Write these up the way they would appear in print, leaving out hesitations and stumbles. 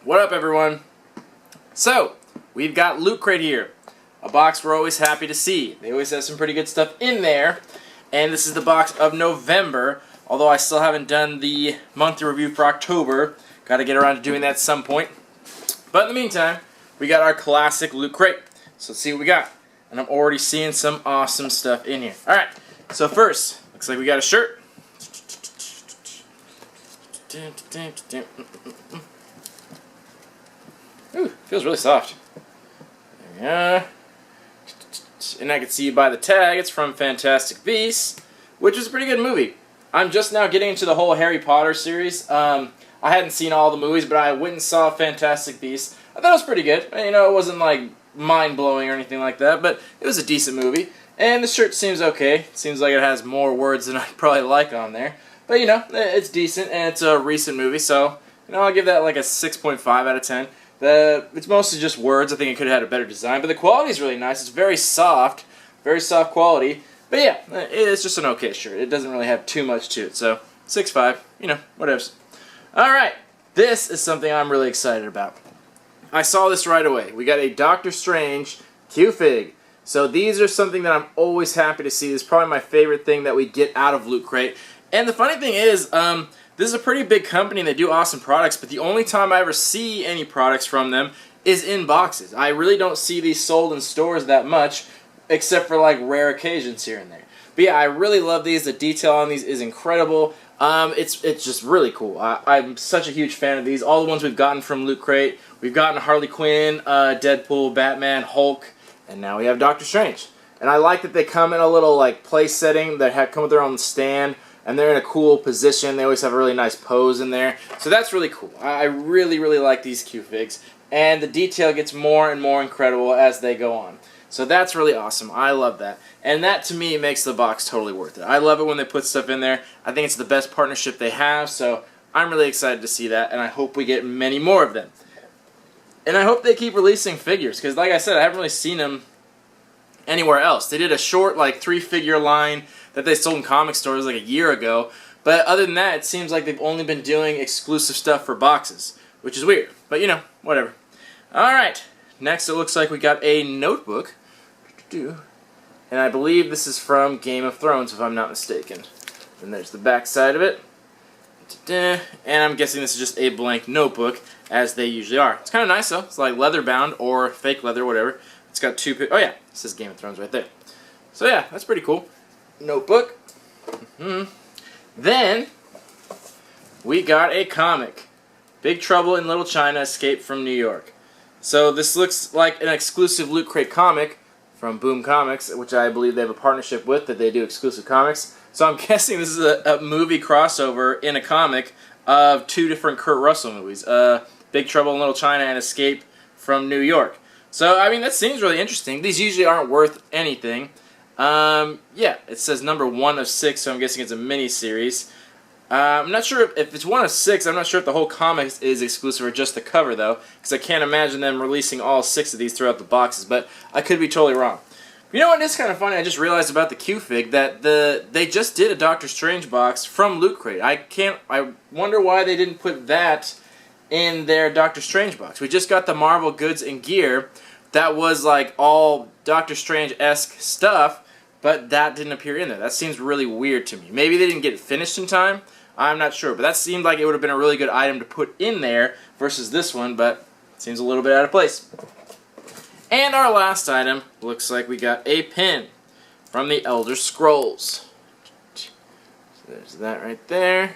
What up, everyone? So, we've got Loot Crate here. A box we're always happy to see. They always have some pretty good stuff in there. And this is the box of November, although I still haven't done the monthly review for October. Got to get around to doing that at some point. But in the meantime, we got our classic Loot Crate. So let's see what we got. And I'm already seeing some awesome stuff in here. Alright, so first, looks like we got a shirt. Ooh, feels really soft. There we are. And I can see by the tag, it's from Fantastic Beasts, which is a pretty good movie. I'm just now getting into the whole Harry Potter series. I hadn't seen all the movies, but I went and saw Fantastic Beasts. I thought it was pretty good. You know, it wasn't like mind-blowing or anything like that, but it was a decent movie. And the shirt seems okay. It seems like it has more words than I'd probably like on there. But, you know, it's decent, and it's a recent movie, so, you know, I'll give that like a 6.5 out of 10. It's mostly just words. I think it could have had a better design, but the quality is really nice. It's very soft quality. But yeah, it's just an okay shirt. It doesn't really have too much to it, so 6.5, you know, whatevs. Alright, this is something I'm really excited about. I saw this right away. We got a Doctor Strange Q-Fig. So these are something that I'm always happy to see. This is probably my favorite thing that we get out of Loot Crate. And the funny thing is, this is a pretty big company and they do awesome products, but the only time I ever see any products from them is in boxes. I really don't see these sold in stores that much, except for like rare occasions here and there. But yeah, I really love these. The detail on these is incredible. It's just really cool. I'm such a huge fan of these. All the ones we've gotten from Loot Crate. We've gotten Harley Quinn, Deadpool, Batman, Hulk, and now we have Doctor Strange. And I like that they come in a little like place setting that come with their own stand. And they're in a cool position. They always have a really nice pose in there. So that's really cool. I really, really like these Q-Figs. And the detail gets more and more incredible as they go on. So that's really awesome. I love that. And that, to me, makes the box totally worth it. I love it when they put stuff in there. I think it's the best partnership they have. So I'm really excited to see that. And I hope we get many more of them. And I hope they keep releasing figures. Because, like I said, I haven't really seen them anywhere else. They did a short, like, 3-figure line that they sold in comic stores like a year ago. But other than that, it seems like they've only been doing exclusive stuff for boxes, which is weird. But, you know, whatever. Alright, next it looks like we got a notebook. And I believe this is from Game of Thrones, if I'm not mistaken. And there's the back side of it. And I'm guessing this is just a blank notebook, as they usually are. It's kind of nice, though. It's like leather bound or fake leather, whatever. It's got two... Oh, yeah, it says Game of Thrones right there. So, yeah, that's pretty cool. Notebook. Then we got a comic, Big Trouble in Little China: Escape from New York. So this looks like an exclusive Loot Crate comic from Boom Comics, which I believe they have a partnership with, that they do exclusive comics. So I'm guessing this is a movie crossover in a comic of two different Kurt Russell movies, Big Trouble in Little China and Escape from New York. So I mean, that seems really interesting. These usually aren't worth anything. Yeah, it says number 1 of 6, so I'm guessing it's a mini-series. I'm not sure if it's 1 of 6, I'm not sure if the whole comic is exclusive or just the cover, though, because I can't imagine them releasing all 6 of these throughout the boxes, but I could be totally wrong. You know what is kind of funny? I just realized about the Q-Fig that they just did a Doctor Strange box from Loot Crate. I wonder why they didn't put that in their Doctor Strange box. We just got the Marvel goods and gear that was like all Doctor Strange-esque stuff, but that didn't appear in there. That seems really weird to me. Maybe they didn't get it finished in time. I'm not sure. But that seemed like it would have been a really good item to put in there versus this one, but it seems a little bit out of place. And our last item looks like we got a pin from the Elder Scrolls. So there's that right there.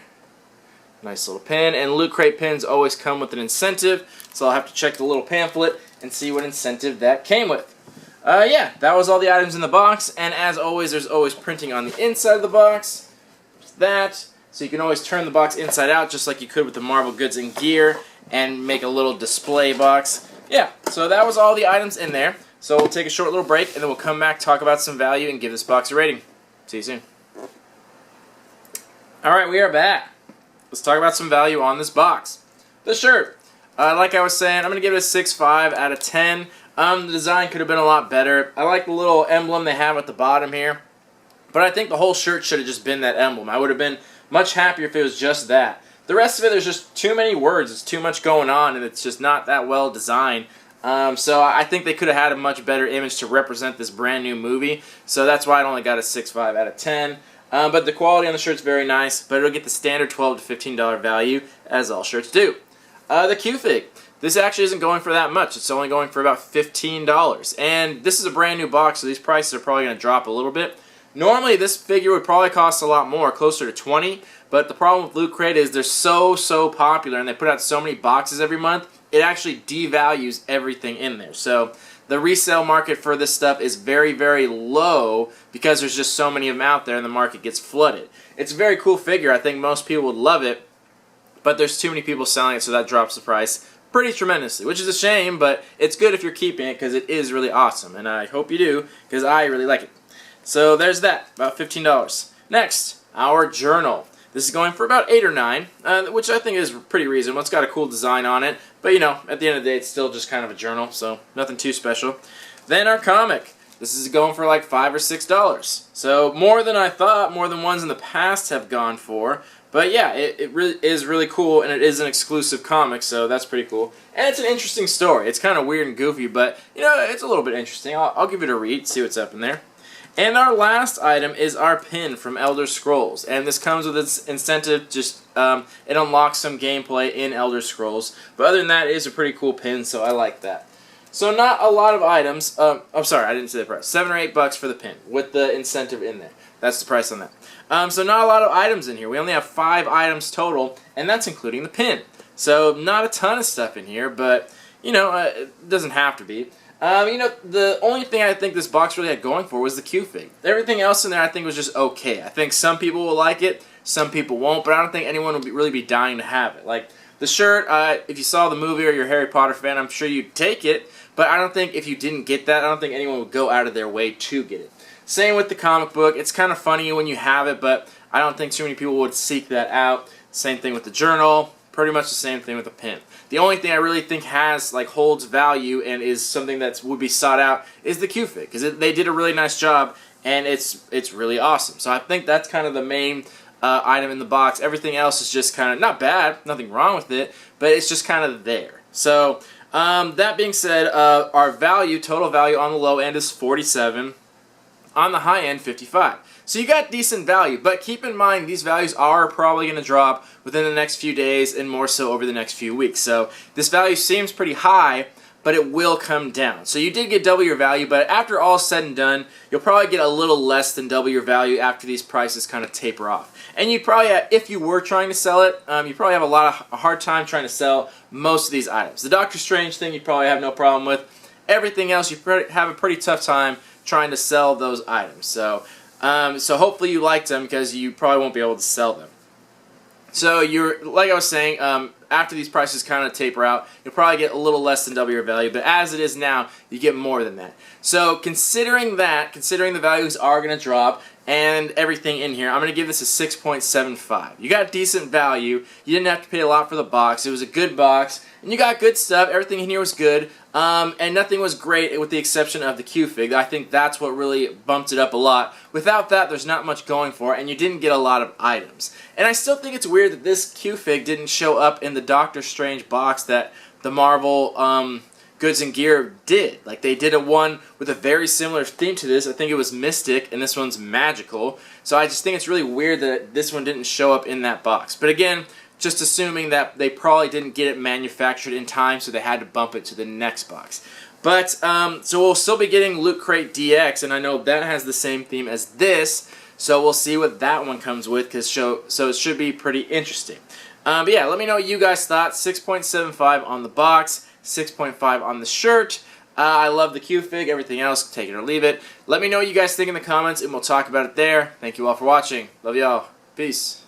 Nice little pin. And Loot Crate pins always come with an incentive, so I'll have to check the little pamphlet and see what incentive that came with. Yeah, that was all the items in the box, and as always, there's always printing on the inside of the box. There's that, so you can always turn the box inside out just like you could with the Marvel goods and gear, and make a little display box. Yeah, so that was all the items in there. So we'll take a short little break, and then we'll come back, talk about some value, and give this box a rating. See you soon. Alright, we are back. Let's talk about some value on this box. The shirt. Like I was saying, I'm going to give it a 6.5 out of 10. The design could have been a lot better. I like the little emblem they have at the bottom here. But I think the whole shirt should have just been that emblem. I would have been much happier if it was just that. The rest of it, there's just too many words. It's too much going on, and it's just not that well designed. So I think they could have had a much better image to represent this brand new movie. So that's why it only got a 6.5 out of 10. But the quality on the shirt's very nice, but it'll get the standard $12 to $15 value, as all shirts do. The Q-Fig. This actually isn't going for that much. It's only going for about $15. And this is a brand new box, so these prices are probably going to drop a little bit. Normally, this figure would probably cost a lot more, closer to $20, but the problem with Loot Crate is they're so popular, and they put out so many boxes every month, it actually devalues everything in there. So the resale market for this stuff is very low because there's just so many of them out there and the market gets flooded. It's a very cool figure. I think most people would love it, but there's too many people selling it, so that drops the price pretty tremendously, which is a shame, but it's good if you're keeping it because it is really awesome, and I hope you do because I really like it. So there's that, about $15. Next, our journal. This is going for about 8 or 9, which I think is pretty reasonable. It's got a cool design on it, but you know, at the end of the day, it's still just kind of a journal, so nothing too special. Then our comic. This is going for like $5 or $6. So more than I thought, more than ones in the past have gone for. But yeah, it really is really cool, and it is an exclusive comic, so that's pretty cool. And it's an interesting story. It's kind of weird and goofy, but you know, it's a little bit interesting. I'll give it a read, see what's up in there. And our last item is our pin from Elder Scrolls, and this comes with its incentive. Just it unlocks some gameplay in Elder Scrolls, but other than that, it is a pretty cool pin, so I like that. So not a lot of items. I'm sorry, I didn't say the price. $7 or $8 for the pin with the incentive in there. That's the price on that. So not a lot of items in here. We only have 5 items total, and that's including the pin. So not a ton of stuff in here, but you know, it doesn't have to be. You know, the only thing I think this box really had going for was the Q-Fig. Everything else in there I think was just okay. I think some people will like it, some people won't, but I don't think anyone will really be dying to have it. Like, the shirt, if you saw the movie or you're a Harry Potter fan, I'm sure you'd take it, but I don't think if you didn't get that, I don't think anyone would go out of their way to get it. Same with the comic book. It's kind of funny when you have it, but I don't think too many people would seek that out. Same thing with the journal. Pretty much the same thing with the pin. The only thing I really think has, like, holds value and is something that would be sought out is the Q-Fig, because they did a really nice job, and it's really awesome. So I think that's kind of the main item in the box. Everything else is just kind of, not bad, nothing wrong with it, but it's just kind of there. So that being said, our value, total value on the low end is $47, on the high end, $55. So you got decent value, but keep in mind these values are probably going to drop within the next few days and more so over the next few weeks. So this value seems pretty high, but it will come down. So you did get double your value, but after all said and done, you'll probably get a little less than double your value after these prices kind of taper off. And you'd probably, if you were trying to sell it, you'd probably have a hard time trying to sell most of these items. The Doctor Strange thing you'd probably have no problem with. Everything else, you have a pretty tough time trying to sell those items. So hopefully you liked them because you probably won't be able to sell them. So you're, like I was saying, after these prices kind of taper out, you'll probably get a little less than double your value, but as it is now, you get more than that. So considering the values are going to drop and everything in here, I'm going to give this a 6.75. You got decent value. You didn't have to pay a lot for the box. It was a good box, and you got good stuff. Everything in here was good. And nothing was great with the exception of the Q-Fig. I think that's what really bumped it up a lot. Without that, there's not much going for it, and you didn't get a lot of items. And I still think it's weird that this Q-Fig didn't show up in the Doctor Strange box that the Marvel Goods and Gear did. Like, they did a one with a very similar theme to this. I think it was Mystic, and this one's Magical. So I just think it's really weird that this one didn't show up in that box. But again, just assuming that they probably didn't get it manufactured in time, so they had to bump it to the next box. But, so we'll still be getting Loot Crate DX, and I know that has the same theme as this, so we'll see what that one comes with, so it should be pretty interesting. But yeah, let me know what you guys thought. 6.75 on the box, 6.5 on the shirt. I love the Q-Fig, everything else, take it or leave it. Let me know what you guys think in the comments, and we'll talk about it there. Thank you all for watching. Love y'all. Peace.